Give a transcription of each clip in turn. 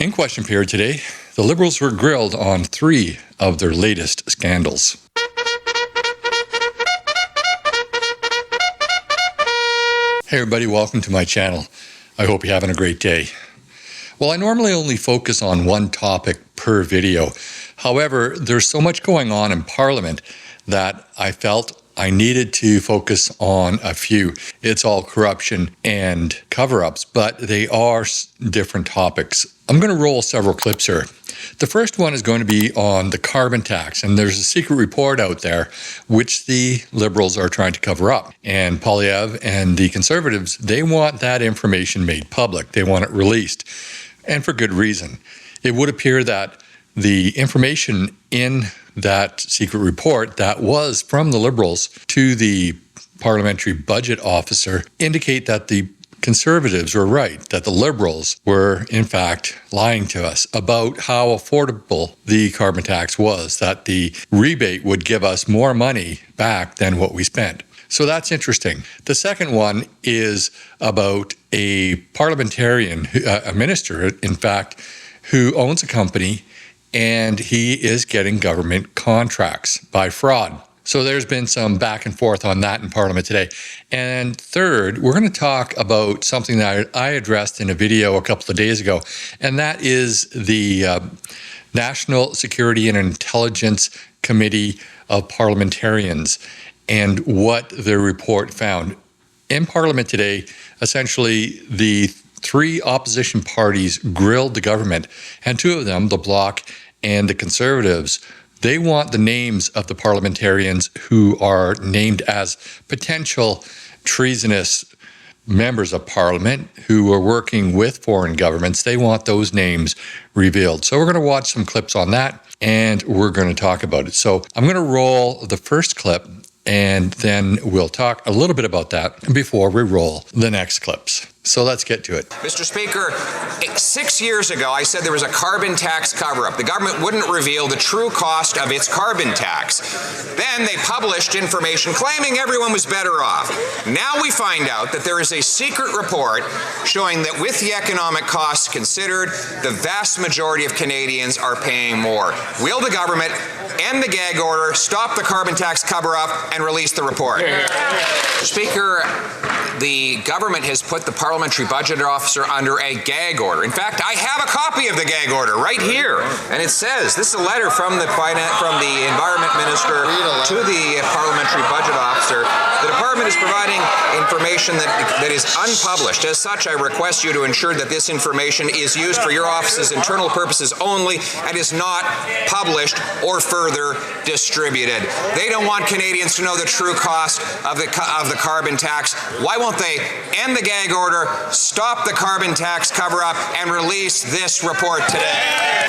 In question period today, the Liberals were grilled on 3 of their latest scandals. Hey everybody, welcome to my channel. I hope you're having a great day. Well, I normally only focus on one topic per video. However, there's so much going on in Parliament that I felt I needed to focus on a few. It's all corruption and cover-ups, but they are different topics. I'm going to roll several clips here. The first one is going to be on the carbon tax, and there's a secret report out there which the Liberals are trying to cover up. And Poilievre and the Conservatives, they want that information made public. They want it released, and for good reason. It would appear that the information in that secret report that was from the Liberals to the parliamentary budget officer indicate that the Conservatives were right, that the Liberals were in fact lying to us about how affordable the carbon tax was, that the rebate would give us more money back than what we spent. So that's interesting. The second one is about a parliamentarian, a minister, in fact, who owns a company, and he is getting government contracts by fraud. So there's been some back and forth on that in Parliament today. And third, we're going to talk about something that I addressed in a video a couple of days ago, and that is the National Security and Intelligence Committee of Parliamentarians and what their report found. In Parliament today, essentially the 3 opposition parties grilled the government, and 2 of them, LeBlanc and the Conservatives, they want the names of the parliamentarians who are named as potential treasonous members of Parliament who are working with foreign governments. They want those names revealed. So we're going to watch some clips on that, and we're going to talk about it. So I'm going to roll the first clip, and then we'll talk a little bit about that before we roll the next clips. So let's get to it. Mr. Speaker, 6 years ago, I said there was a carbon tax cover-up. The government wouldn't reveal the true cost of its carbon tax. Then they published information claiming everyone was better off. Now we find out that there is a secret report showing that with the economic costs considered, the vast majority of Canadians are paying more. Will the government end the gag order, stop the carbon tax cover-up, and release the report? Speaker, the government has put the parliamentary budget officer under a gag order. In fact, I have a copy of the gag order right here, and it says, this is a letter from the Environment Minister to the parliamentary budget officer. The department is providing information that is unpublished. As such, I request you to ensure that this information is used for your office's internal purposes only and is not published or further distributed. They don't want Canadians to know the true cost of the carbon tax. Why won't they end the gag order, stop the carbon tax cover-up, and release this report today?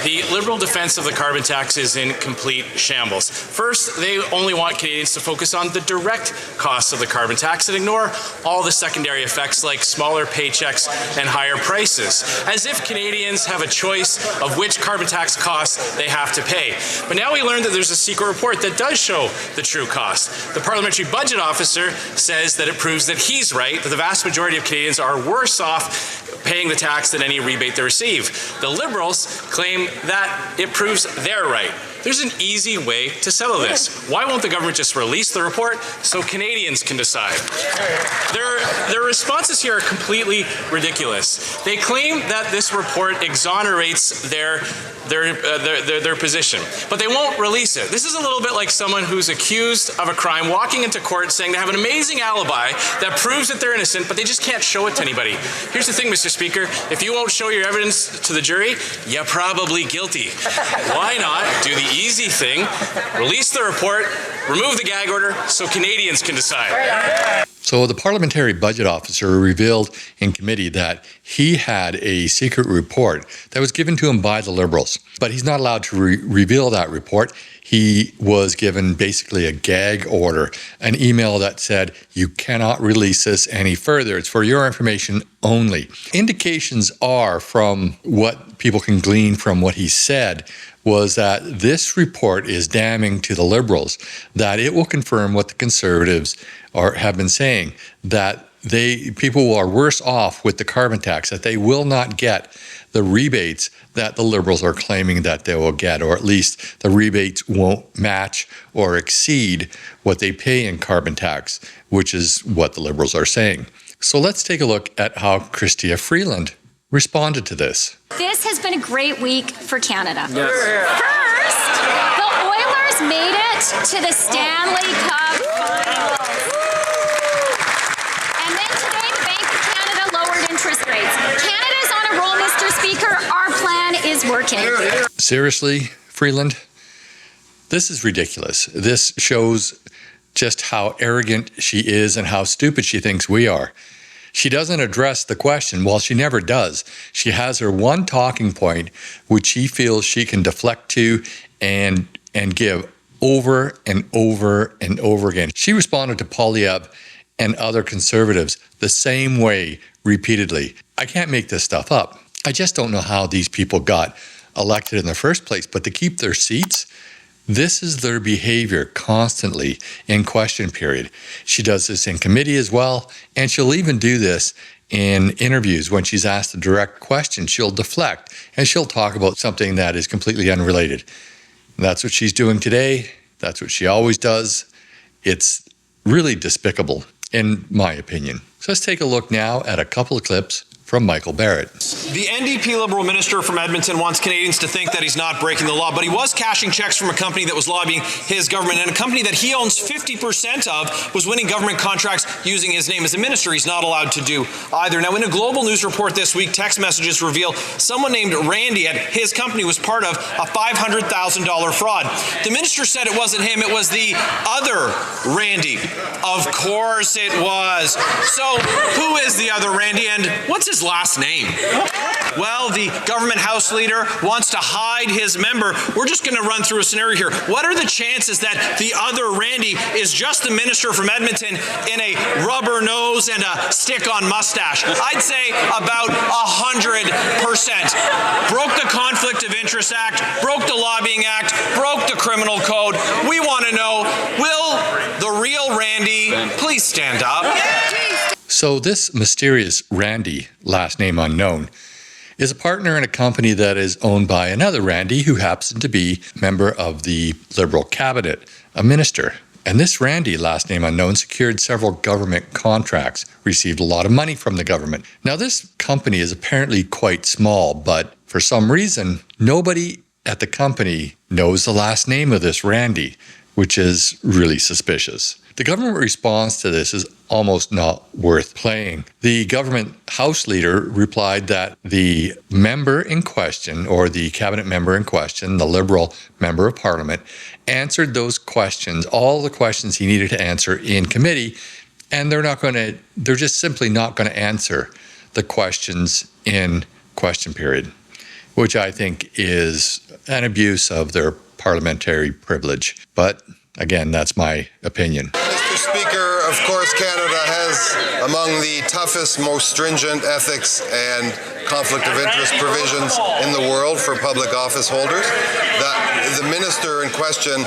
The Liberal defense of the carbon tax is in complete shambles. First, they only want Canadians to focus on the direct costs of the carbon tax and ignore all the secondary effects like smaller paychecks and higher prices, as if Canadians have a choice of which carbon tax costs they have to pay. But now we learned that there's a secret report that does show the true cost. The parliamentary budget officer says that it proves that he's right, that the vast majority of Canadians are worse off paying the tax than any rebate they receive. The Liberals claim that it proves they're right. There's an easy way to settle this. Why won't the government just release the report so Canadians can decide? Their responses here are completely ridiculous. They claim that this report exonerates their position, but they won't release it. This is a little bit like someone who's accused of a crime walking into court saying they have an amazing alibi that proves that they're innocent, but they just can't show it to anybody. Here's the thing, Mr. Speaker, if you won't show your evidence to the jury, you're probably guilty. Why not do the easy thing, release the report, remove the gag order so Canadians can decide? So the parliamentary budget officer revealed in committee that he had a secret report that was given to him by the Liberals, but he's not allowed to reveal that report. He was given basically a gag order, an email that said, you cannot release this any further. It's for your information only. Indications are, from what people can glean from what he said, was that this report is damning to the Liberals, that it will confirm what the Conservatives have been saying, that people are worse off with the carbon tax, that they will not get the rebates that the Liberals are claiming that they will get, or at least the rebates won't match or exceed what they pay in carbon tax, which is what the Liberals are saying. So let's take a look at how Crystia Freeland responded to this. This has been a great week for Canada. Yes. First, the Oilers made it to the Stanley Cup Finals. And then today, the Bank of Canada lowered interest rates. Canada's on a roll, Mr. Speaker. Our plan is working. Seriously, Freeland? This is ridiculous. This shows just how arrogant she is and how stupid she thinks we are. She doesn't address the question. Well, she never does. She has her one talking point, which she feels she can deflect to and give over and over and over again. She responded to Poilievre and other Conservatives the same way repeatedly. I can't make this stuff up. I just don't know how these people got elected in the first place, but to keep their seats, this is their behavior constantly in question period. She does this in committee as well, and she'll even do this in interviews when she's asked a direct question. She'll deflect, and she'll talk about something that is completely unrelated. And that's what she's doing today. That's what she always does. It's really despicable, in my opinion. So let's take a look now at a couple of clips from Michael Barrett. The NDP Liberal minister from Edmonton wants Canadians to think that he's not breaking the law, but he was cashing checks from a company that was lobbying his government, and a company that he owns 50% of was winning government contracts using his name as a minister. He's not allowed to do either. Now, in a Global News report this week, text messages reveal someone named Randy at his company was part of a $500,000 fraud. The minister said it wasn't him, it was the other Randy. Of course it was. So, who is the other Randy, and what's his last name? Well, the government House leader wants to hide his member. We're just going to run through a scenario here. What are the chances that the other Randy is just the minister from Edmonton in a rubber nose and a stick-on mustache? I'd say about 100%. Broke the Conflict of Interest Act, broke the Lobbying Act, broke the Criminal Code. We want to know, will the real Randy please stand up? So this mysterious Randy, last name unknown, is a partner in a company that is owned by another Randy who happens to be a member of the Liberal cabinet, a minister. And this Randy, last name unknown, secured several government contracts, received a lot of money from the government. Now this company is apparently quite small, but for some reason, nobody at the company knows the last name of this Randy, which is really suspicious. The government response to this is almost not worth playing. The government House leader replied that the member in question, or the cabinet member in question, the Liberal member of Parliament, answered those questions, all the questions he needed to answer in committee, and they're just simply not going to answer the questions in question period, which I think is an abuse of their parliamentary privilege. But again, that's my opinion. Mr. Speaker, of course, Canada has among the toughest, most stringent ethics and conflict of interest provisions in the world for public office holders. The minister in question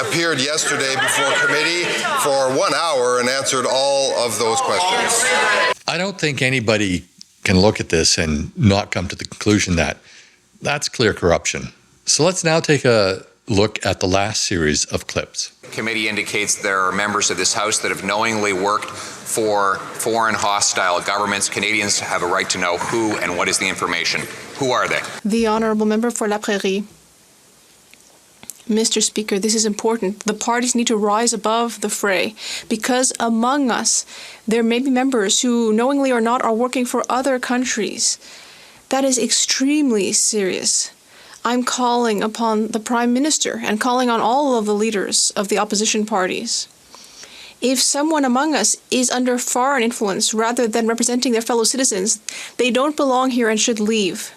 appeared yesterday before committee for 1 hour and answered all of those questions. I don't think anybody can look at this and not come to the conclusion that that's clear corruption. So let's now take a look at the last series of clips. The committee indicates there are members of this House that have knowingly worked for foreign hostile governments. Canadians have a right to know who and what is the information. Who are they? The Honourable Member for La Prairie. Mr. Speaker, this is important. The parties need to rise above the fray because among us, there may be members who, knowingly or not, are working for other countries. That is extremely serious. I'm calling upon the Prime Minister and calling on all of the leaders of the opposition parties. If someone among us is under foreign influence rather than representing their fellow citizens, they don't belong here and should leave.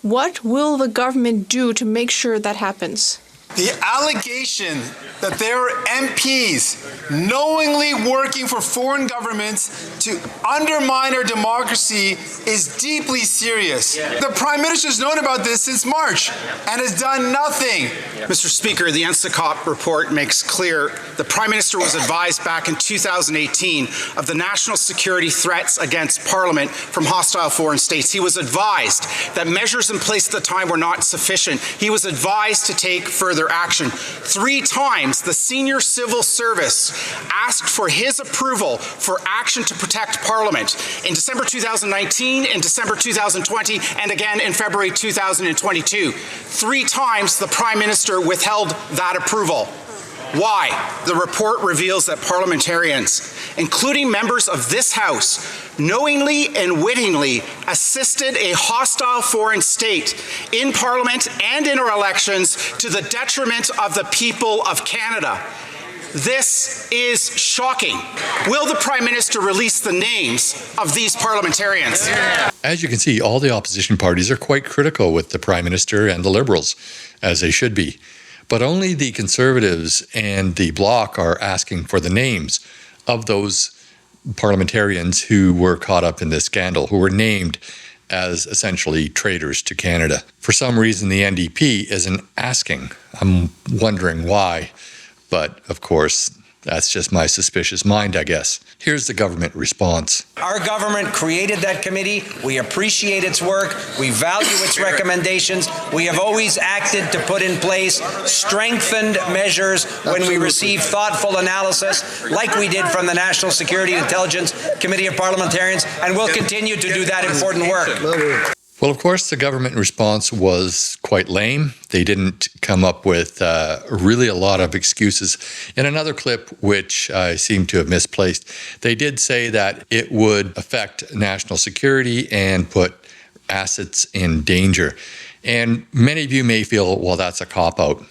What will the government do to make sure that happens? The allegation that there are MPs knowingly working for foreign governments to undermine our democracy is deeply serious. The Prime Minister has known about this since March and has done nothing. Mr. Speaker, the NSICOP report makes clear the Prime Minister was advised back in 2018 of the national security threats against Parliament from hostile foreign states. He was advised that measures in place at the time were not sufficient. He was advised to take further action. 3 times, the senior civil service asked for his approval for action to protect Parliament in December 2019, in December 2020, and again in February 2022. 3 times, the Prime Minister withheld that approval. Why? The report reveals that parliamentarians, including members of this House, knowingly and wittingly assisted a hostile foreign state in Parliament and in our elections to the detriment of the people of Canada. This is shocking. Will the Prime Minister release the names of these parliamentarians? As you can see, all the opposition parties are quite critical with the Prime Minister and the Liberals, as they should be. But only the Conservatives and the Bloc are asking for the names of those parliamentarians who were caught up in this scandal, who were named as essentially traitors to Canada. For some reason, the NDP isn't asking. I'm wondering why. But, of course, that's just my suspicious mind, I guess. Here's the government response. Our government created that committee. We appreciate its work. We value its recommendations. We have always acted to put in place strengthened measures when we receive thoughtful analysis, like we did from the National Security and Intelligence Committee of Parliamentarians, and we'll continue to do that important work. Well, of course, the government response was quite lame. They didn't come up with really a lot of excuses. In another clip, which I seem to have misplaced, they did say that it would affect national security and put assets in danger. And many of you may feel, well, that's a cop-out.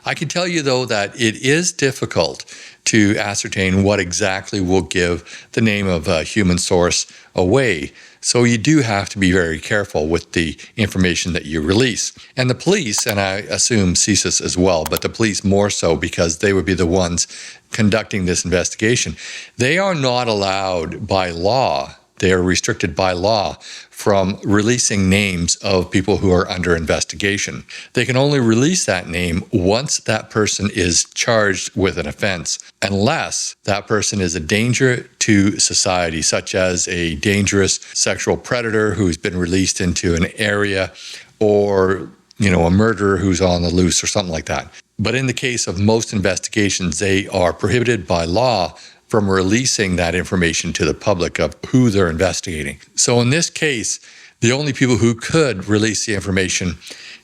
I can tell you, though, that it is difficult to ascertain what exactly will give the name of a human source away. So you do have to be very careful with the information that you release. And the police, and I assume CSIS as well, but the police more so because they would be the ones conducting this investigation, they are not allowed by law, they are restricted by law from releasing names of people who are under investigation. They can only release that name once that person is charged with an offense, unless that person is a danger to society, such as a dangerous sexual predator who's been released into an area, or, a murderer who's on the loose or something like that. But in the case of most investigations, they are prohibited by law from releasing that information to the public of who they're investigating. So in this case, the only people who could release the information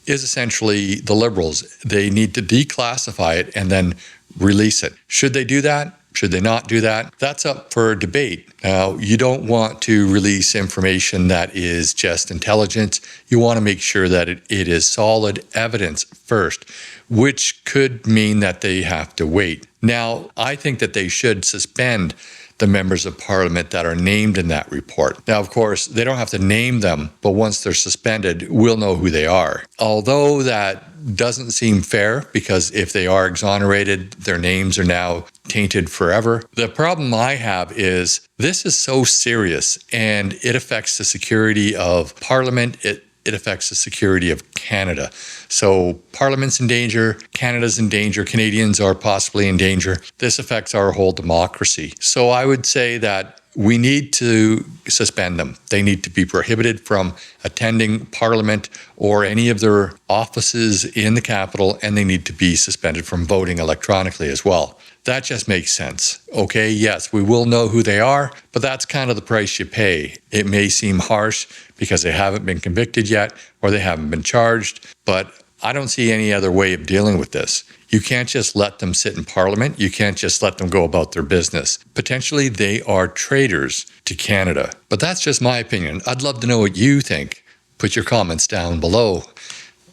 is essentially the Liberals. They need to declassify it and then release it. Should they do that? Should they not do that? That's up for debate. Now, you don't want to release information that is just intelligence. You want to make sure that it is solid evidence first, which could mean that they have to wait. Now, I think that they should suspend the members of Parliament that are named in that report. Now, of course, they don't have to name them, but once they're suspended, we'll know who they are. Although that doesn't seem fair, because if they are exonerated, their names are now tainted forever. The problem I have is this is so serious, and it affects the security of Parliament. It affects the security of Canada. So Parliament's in danger, Canada's in danger, Canadians are possibly in danger. This affects our whole democracy. So I would say that we need to suspend them. They need to be prohibited from attending Parliament or any of their offices in the capital, and they need to be suspended from voting electronically as well. That just makes sense. Okay, yes, we will know who they are, but that's kind of the price you pay. It may seem harsh because they haven't been convicted yet or they haven't been charged, but I don't see any other way of dealing with this. You can't just let them sit in Parliament. You can't just let them go about their business. Potentially, they are traitors to Canada. But that's just my opinion. I'd love to know what you think. Put your comments down below.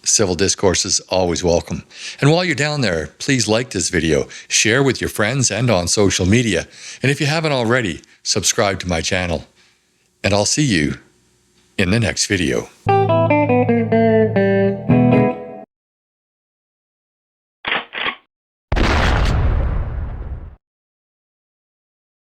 Civil discourse is always welcome. And while you're down there, please like this video, share with your friends and on social media. And if you haven't already, subscribe to my channel. And I'll see you in the next video.